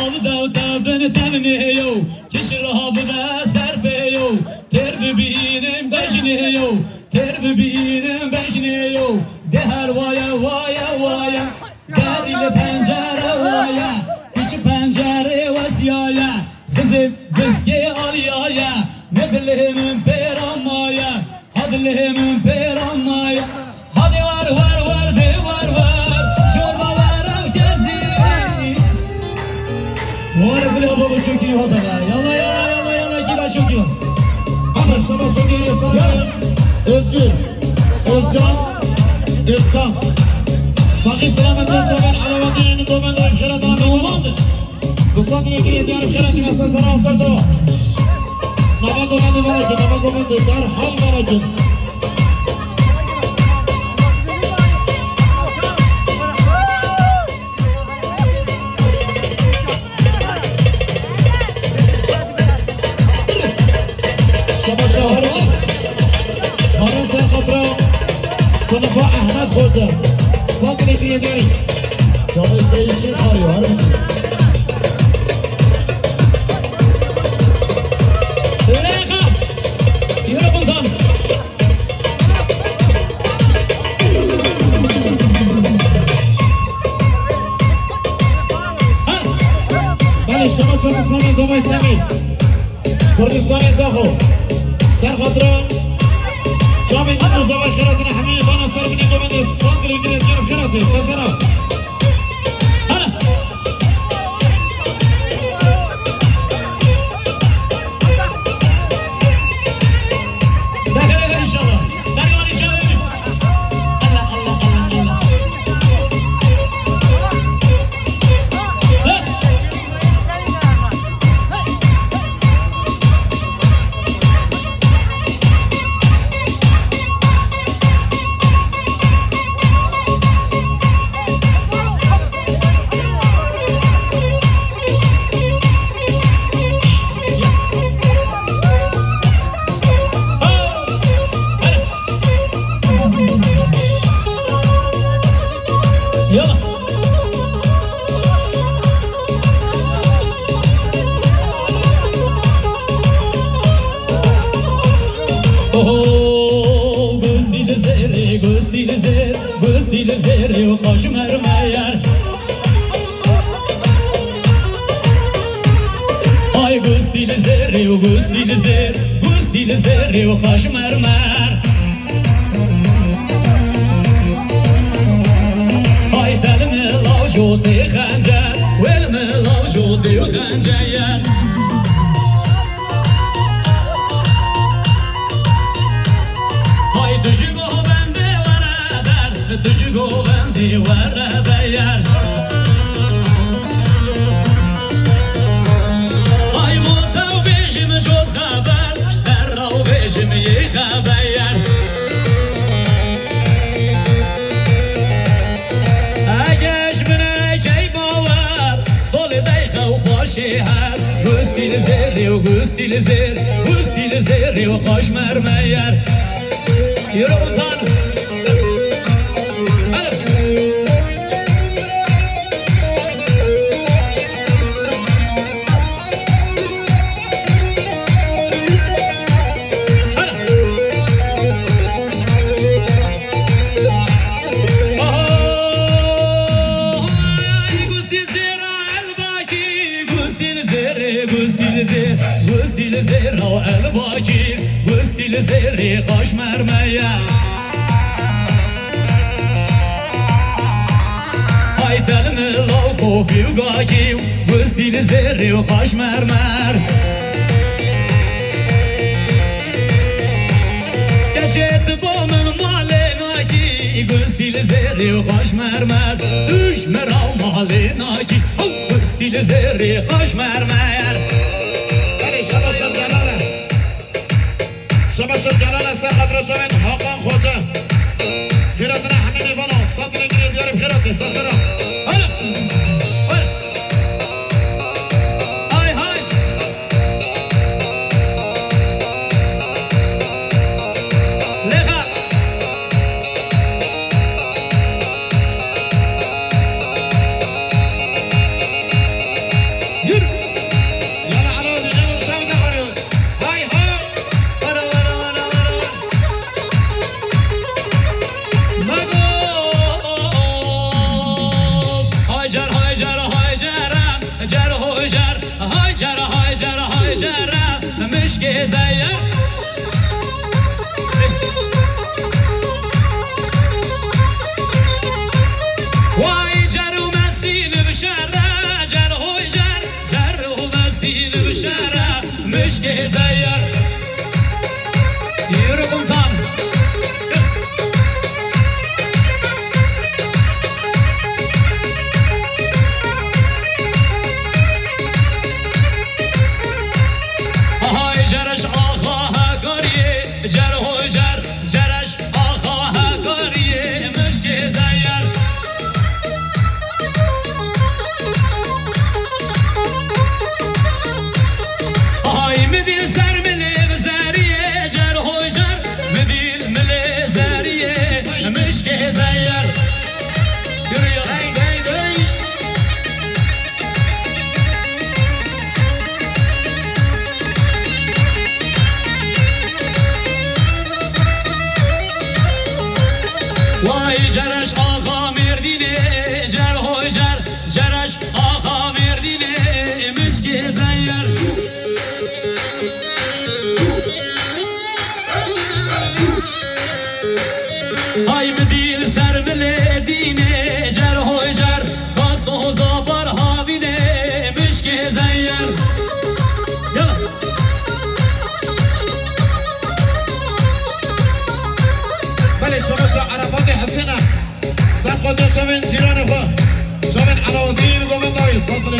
Avda beni temniyo Kişirha bıda serbeyo Ter bibinin beşniyo Ter bibinin beşniyo Deher vaya vaya vaya Der ile pencere vaya Küçük pencere vasiyaya Kızım bizge aliyaya Ne dilemin peramaya Hadi lemin peramaya Hadi var de var Şorba var avkezi Var bile baba çok iyi oldu ya Yalla kiba çok iyi Anlaşılma söylüyoruz Özgür Özcan Özkan Sahih selametten çaban Alavatı yeni domanda Khirat Alavatı Dostan ilgili ediyorum Khirat'ın esasına aftarca Nama komandı derhal barakin Harun Serkatra Sınıfa Ahmet Hoca Satın ekleyenleri Çalış değişik arıyor Harun Leyha Yürü bundan Bale şama çok ısmamın zavay semi Kurdistan Ezakho Serkatra Cami Nino zavay khiratına hamiye bana sarfini gömende Satın ekleyenleri khiratı Sesera Gustil zeri و خوش مرمیر Ay gustil zeri و خوش مرمر Ay telmi lavjoti خنجر Velmi lavjoti خنجر Ay düşük o bende varader Düşük o bende varader Ay mutav bejim çok haber Şterrav bejim ye haber Egeş bine key bavar Sol deyhe u başı her Gustil zeri u gustil zeri u hoş mermeyer Yürü utan Gustil zeri o elbaki Gustil zeri hoş mermeye Ay telmi lav kofi ugaki Gustil zeri hoş mermer Geçet bomun malenaki Gustil zeri hoş mermer Düşmer al malenaki Gustil zeri hoş mermer Şabaşır Celal Serkatra Çaven Hakan Hoca Khiratına hamini bana Satın ekleyenleri khiratı Sesera مشك زير واي جر ومسين بشارة جر هو جر ومسين بشارة مشك زير يرقم تام جرش آخا کاریه جر هو جرش آخا کاریه مشک زیر آی مدیل سر ملی بزریه جر هو مدیل ملی زریه مشک زیر یوریا وای جرش آقا مردینه جر هو جرش آقا مردینه مشک زیر های مدیل سر ملدینه جر هو کاس و زابر هاوینه مشک زیر شما عرفات حسنه سقط شبن جيران اخوه شبن علاودين قومن داوي صدر